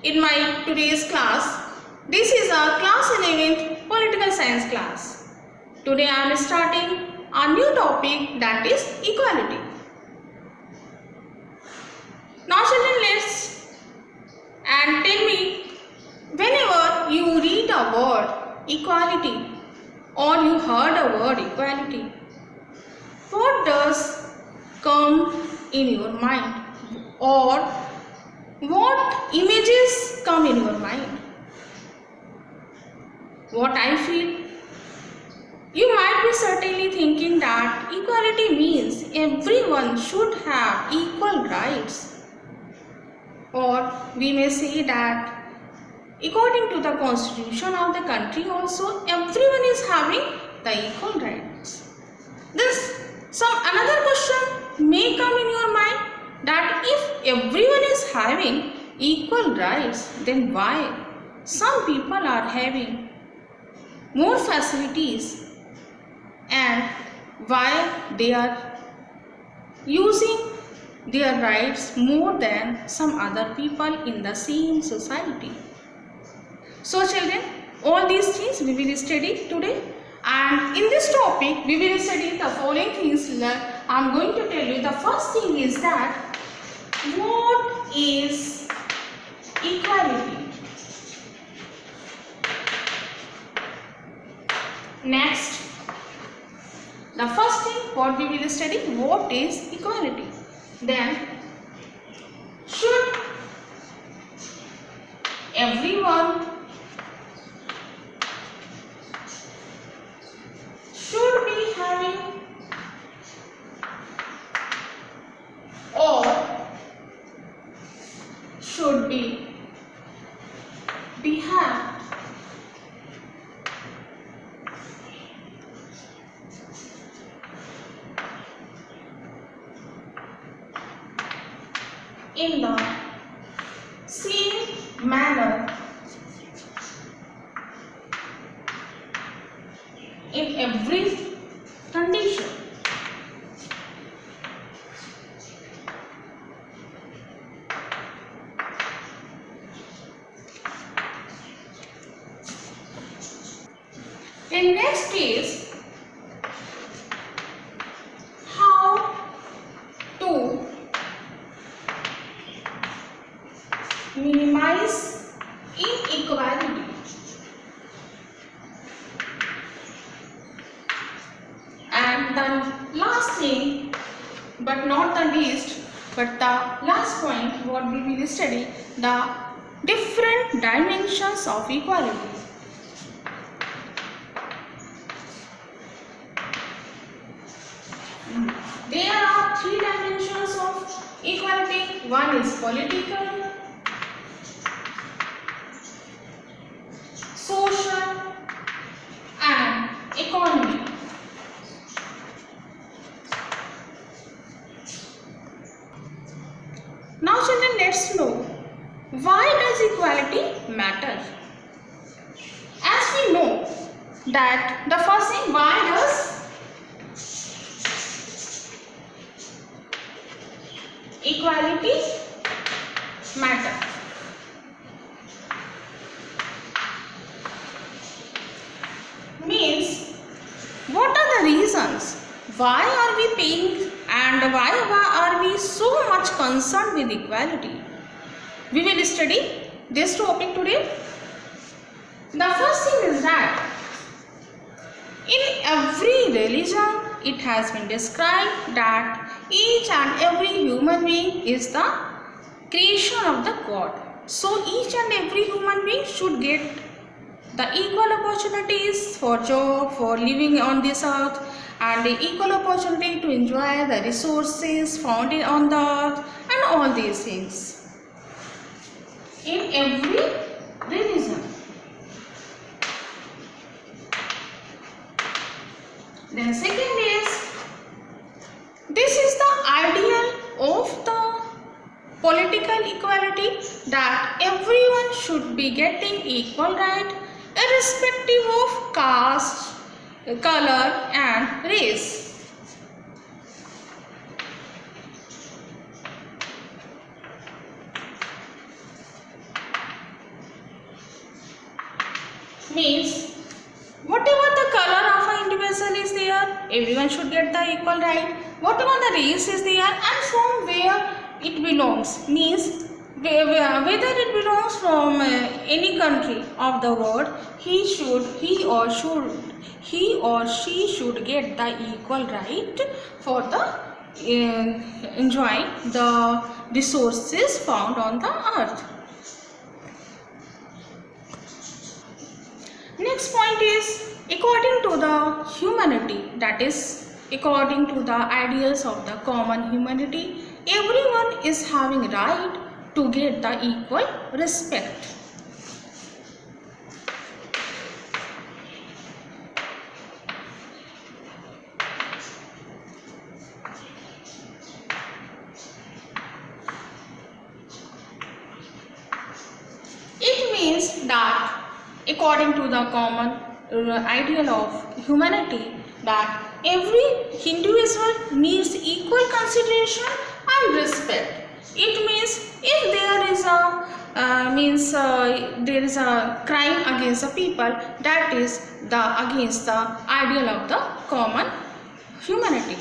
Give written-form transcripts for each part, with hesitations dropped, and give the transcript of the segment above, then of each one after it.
in my today's class. This is our class 11th political science class. Today I am starting a new topic, that is equality. Now children, let's and tell me, whenever you read a word equality or you heard a word equality, what does come in your mind, or what images come in your mind? What I feel, you might be certainly thinking that equality means everyone should have equal rights, or we may say that according to the constitution of the country also everyone is having the equal rights. This some another question may come in your mind, that if everyone is having equal rights, then why some people are having more facilities and why they are using their rights more than some other people in the same society. So children, all these things we will study today, and in this topic we will study the following things. I am going to tell you. The first thing is that what is equality. Next, the first thing what we will study, what is equality. Then, should everyone should be having or should be have in the same manner in every condition. In next case, how to minimize inequality. And the last thing, but not the least, but the last point what we will study, the different dimensions of equality. There are three dimensions of equality. One is political, social and economic. Now children, let's know, why does equality matter? As we know that the first thing, why does equality matter? Means, what are the reasons? Why are we paying and why are we so much concerned with equality? We will study this topic today. The first thing is that in every religion it has been described that each and every human being is the creation of the God. So each and every human being should get the equal opportunities for job, for living on this earth, and the equal opportunity to enjoy the resources found on the earth and all these things. In every religion. Then second is, this is the ideal of the political equality, that everyone should be getting equal right irrespective of caste, color and race. means whatever the color of an individual is there, everyone should get the equal right. Whatever the race is there and from where it belongs, means whether it belongs from any country of the world, he or she should get the equal right for the enjoying the resources found on the earth. Next point is according to the humanity, that is according to the ideals of the common humanity, everyone is having right to get the equal respect. It means that according to the common ideal of humanity, that every individual needs equal consideration and respect. It means if there is a crime against the people, that is against the ideal of the common humanity.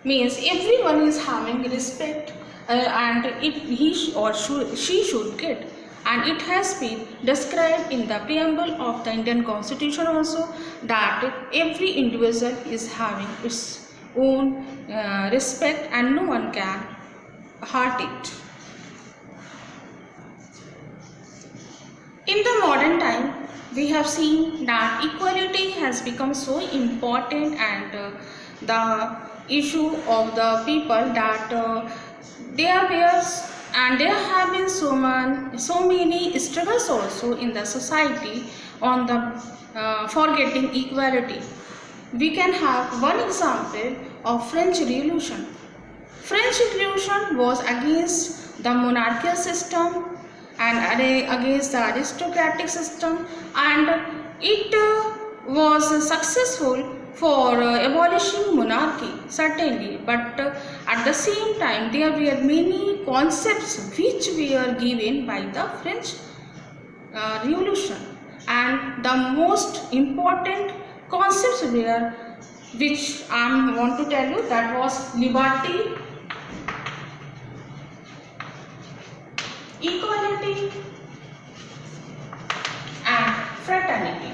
Means everyone is having respect and he or she should get, and it has been described in the preamble of the Indian Constitution also, that every individual is having its own respect and no one can hurt it. In the modern time, we have seen that equality has become so important, and the issue of the people that there have been so many struggles also in the society on the for getting equality. We can have one example of French Revolution. French Revolution was against the monarchical system and against the aristocratic system, and it was successful for abolishing monarchy, certainly, but at the same time there were many concepts which were given by the French Revolution, and the most important concepts were, which I want to tell you, that was liberty, equality and fraternity.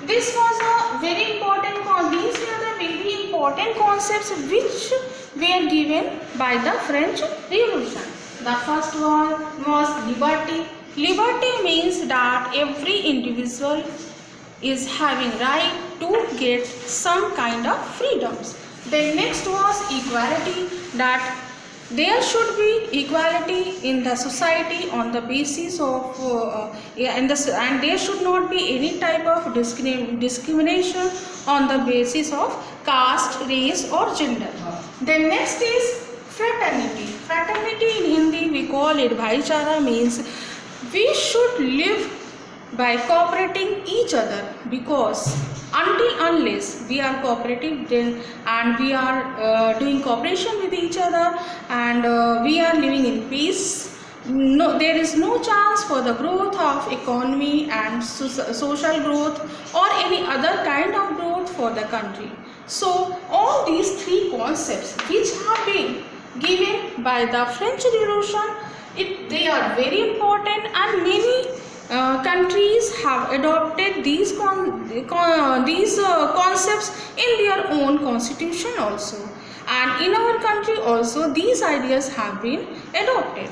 This was a very important these were the very important concepts which were given by the French Revolution. The first one was liberty. Liberty means that every individual is having right to get some kind of freedoms. Then next was equality, that there should be equality in the society on the basis of and there should not be any type of discrimination on the basis of caste, race or gender. Then next is fraternity. Fraternity in Hindi we call it bhaichara, means we should live by cooperating each other, because unless we are cooperating then and we are doing cooperation with each other and we are living in peace, there is no chance for the growth of economy and social growth or any other kind of growth for the country. So all these three concepts which have been given by the French Revolution, they are very important, and many countries have adopted these concepts in their own constitution also, and in our country also these ideas have been adopted.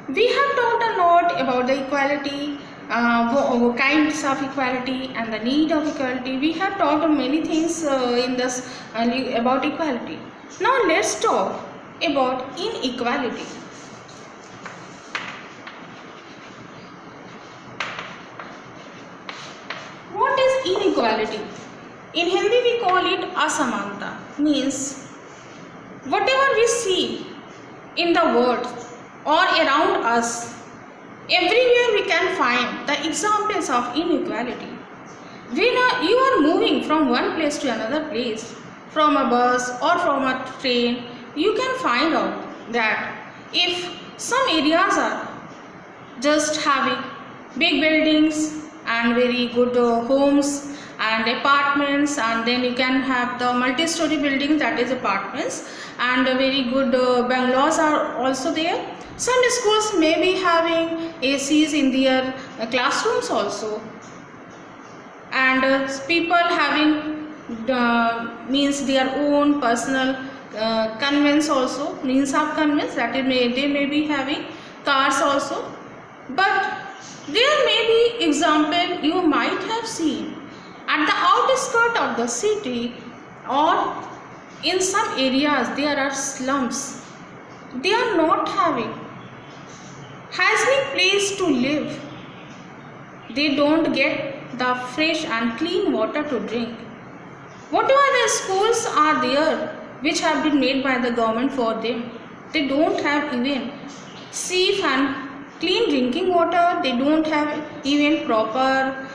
We have talked a lot about the equality, kinds of equality and the need of equality. We have talked many things in this about equality. Now let's talk about inequality. What is inequality? In Hindi we call it asamanta, means whatever we see in the world or around us, everywhere we can find the examples of inequality. when you are moving from one place to another place, from a bus or from a train, you can find out that if some areas are just having big buildings and very good homes and apartments, and then you can have the multi-story buildings, that is apartments, and very good bungalows are also there. Some schools may be having ACs in their classrooms also, and people having means their own personal conveyance also, means of conveyance, that is they may be having cars also. But there may be example you might have seen at the outskirts of the city, or in some areas there are slums. They are not having hygienic place to live. They don't get the fresh and clean water to drink. Whatever the schools are there which have been made by the government for them, they don't have even safe and clean drinking water. They don't have even proper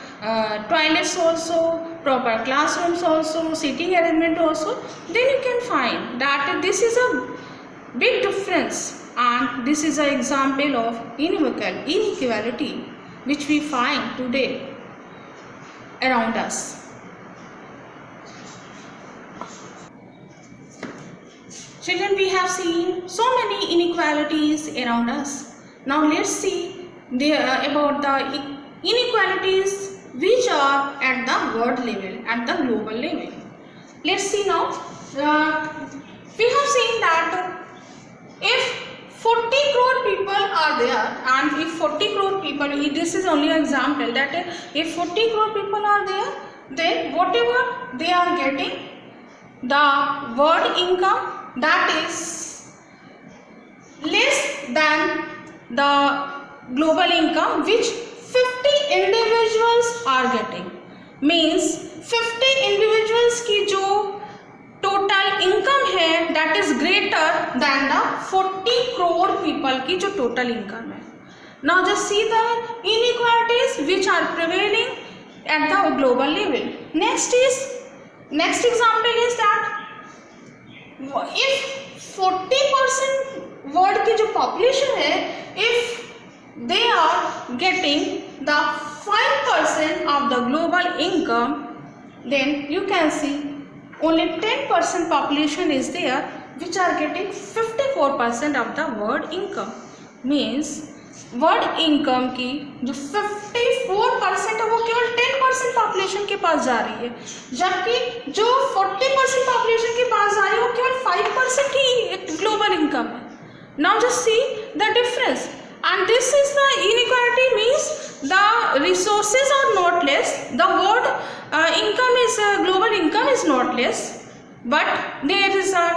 toilets also, proper classrooms also, seating arrangement also. Then you can find that this is a big difference, and this is an example of inequality which we find today around us. Children, we have seen so many inequalities around us. Now let's see about the inequalities which are at the world level, at the global level. Let's see now. We have seen that if 40 crore people are there, and if 40 crore people, this is only an example, that if 40 crore people are there, then whatever they are getting, the world income, that is less than the global income which 50 individuals are getting. Means 50 individuals की जो total income है, that is greater than the 40 crore people की जो total income है. Now just see the inequalities which are prevailing at the global level. Next example is that if 40% world की जो population है, if they are getting the 5% of the global income, then you can see only 10% population is there which are getting 54% of the world income. Means world income की जो 54% है वो केवल 10% population के पास जा रही है, जबकि जो 40% पॉपुलेशन के पास जा रही है वो केवल 5% ही ग्लोबल इनकम है. Now just see the difference, and this is the inequality. Means the resources are not less, the world income is global income is not less, but there is a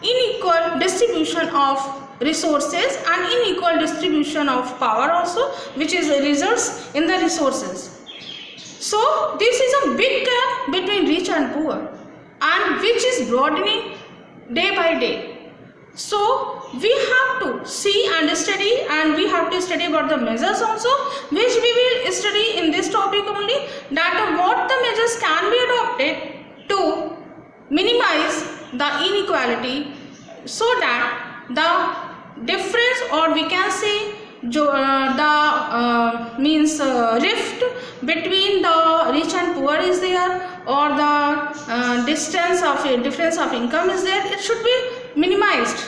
unequal distribution of resources and unequal distribution of power also, which is results in the resources. So this is a big gap between rich and poor, and which is broadening day by day. So we have to see and study, and we have to study about the measures also, which we will study in this topic only, that what the measures can be adopted to minimize the inequality, so that the difference, or we can say rift between the rich and poor is there, or the difference of income is there, it should be minimized.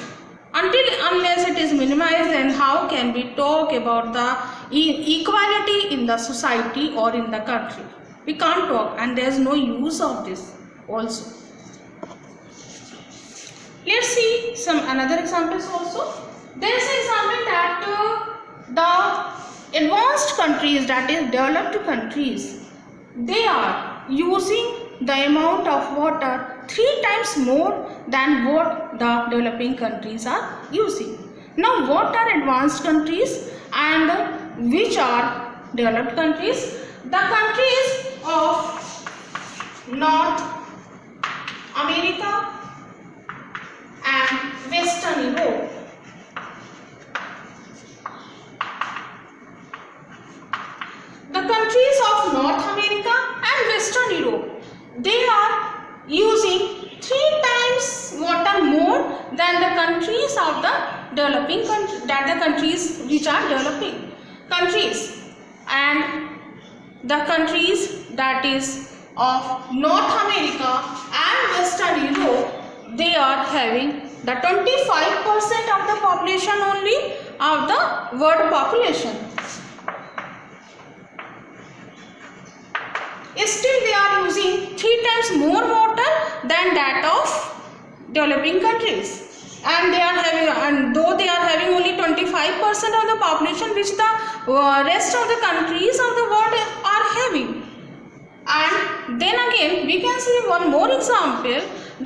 Unless it is minimized, then how can we talk about the equality in the society or in the country? We can't talk, and there is no use of this also. Let's see some another examples also. There is an example that the advanced countries, that is developed countries, they are using the amount of water 3 times more than what the developing countries are using. Now what are advanced countries and which are developed countries? The countries of North America and Western Europe. The countries of North America and Western Europe, they are using 3 times water more than the countries of the developing countries, that the countries which are developing countries, and the countries that is of North America and Western Europe, they are having the 25% of the population only of the world population. Still they are using 3 times more water than that of developing countries, and they are having, and though they are having only 25% of the population which the rest of the countries of the world are having. And then again we can see one more example,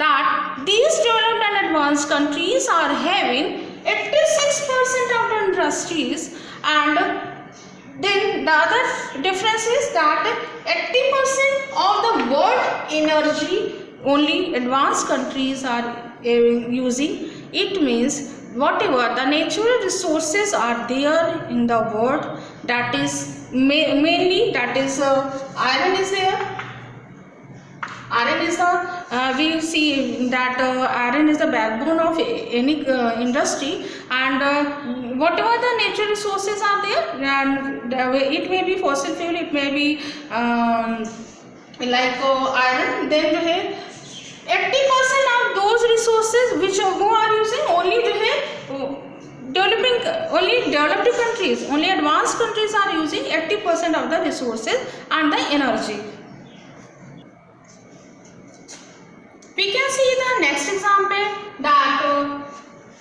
that these developed and advanced countries are having 86% of the industries, and then the other difference is that 80% of the world energy only advanced countries are using. It means whatever the natural resources are there in the world, that is mainly that is iron is there. Iron is the we see that iron is the backbone of any industry, and whatever the natural resources are there, and it may be fossil fuel, it may be like iron, then 80% of those resources which who are using only only developed countries, only advanced countries are using 80% of the resources and the energy. We can see the next example, that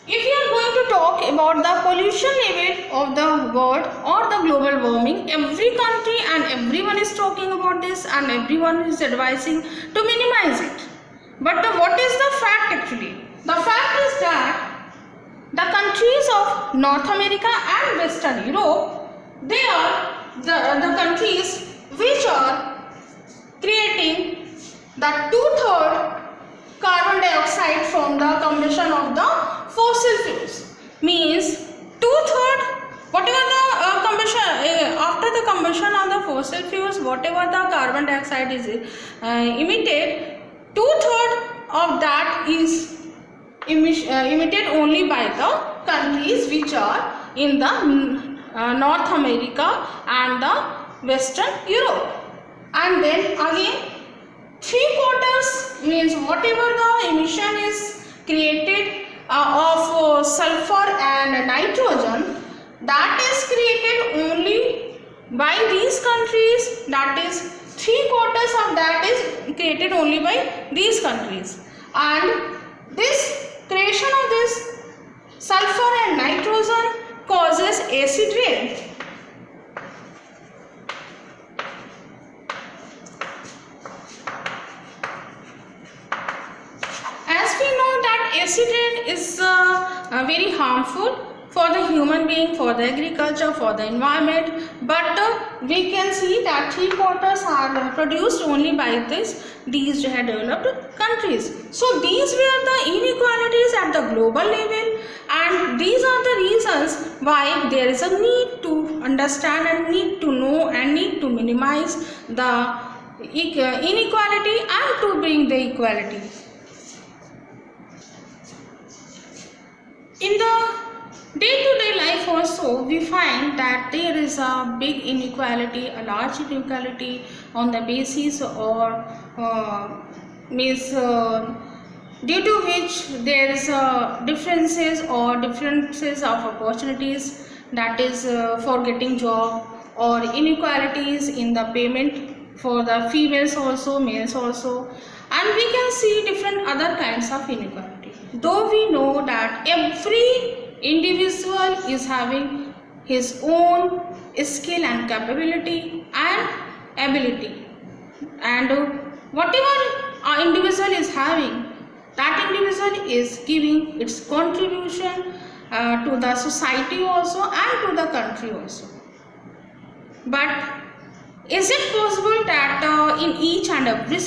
if you are going to talk about the pollution level of the world or the global warming, every country and everyone is talking about this, and everyone is advising to minimize it. But what is the fact actually? The fact is that the countries of North America and Western Europe, they are the countries which are creating the 2/3 carbon dioxide from the combustion of the fossil fuels. Means 2/3, whatever the combustion after the combustion of the fossil fuels, whatever the carbon dioxide is emitted, 2/3 of that is emitted only by the countries which are in the North America and the Western Europe. And then again 3/4 means whatever the emission is created of sulfur and nitrogen, that is created only by these countries, that is 3/4 of that is created only by these countries. And this creation of this sulfur and nitrogen causes acid rain. As we know that acid rain is very harmful for the human being, for the agriculture, for the environment, but we can see that 3/4 are produced only by these developed countries. So these were the inequalities at the global level, and these are the reasons why there is a need to understand and need to know and need to minimize the inequality and to bring the equality. In the day-to-day life also, we find that there is a big inequality, a large inequality on the basis or due to which there is differences of opportunities, that is for getting job, or inequalities in the payment for the females also, males also, and we can see different other kinds of inequality. Though we know that every individual is having his own skill and capability and ability, and whatever an individual is having, that individual is giving its contribution to the society also and to the country also. But is it possible that in each and every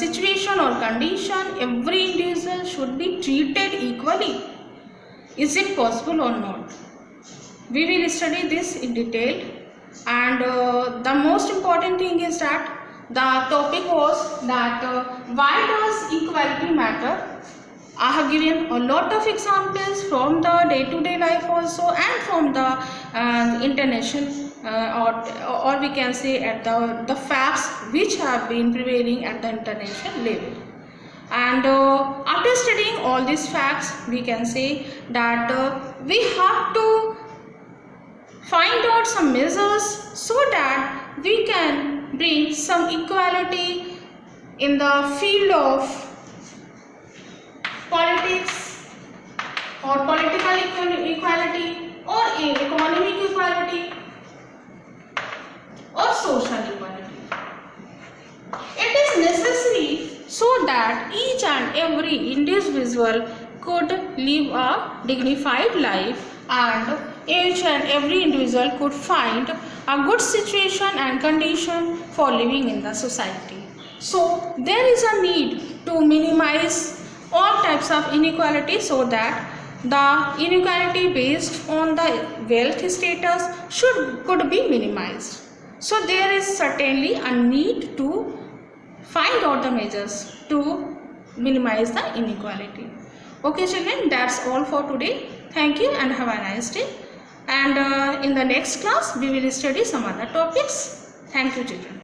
situation or condition, every individual should be treated equally? Is it possible or not? We will study this in detail, and the most important thing is that the topic was that why does equality matter. I have given a lot of examples from the day-to-day life also, and from the international or we can say at the facts which have been prevailing at the international level. And after studying all these facts, we can say that we have to find out some measures so that we can bring some equality in the field of politics or political equality or economic equality or social equality. It is necessary so that each and every individual could live a dignified life, and each and every individual could find a good situation and condition for living in the society. So there is a need to minimize all types of inequality so that the inequality based on the wealth status could be minimized. So there is certainly a need to find out the measures to minimize the inequality. Okay children, that's all for today. Thank you and have a nice day. And in the next class we will study some other topics. Thank you children.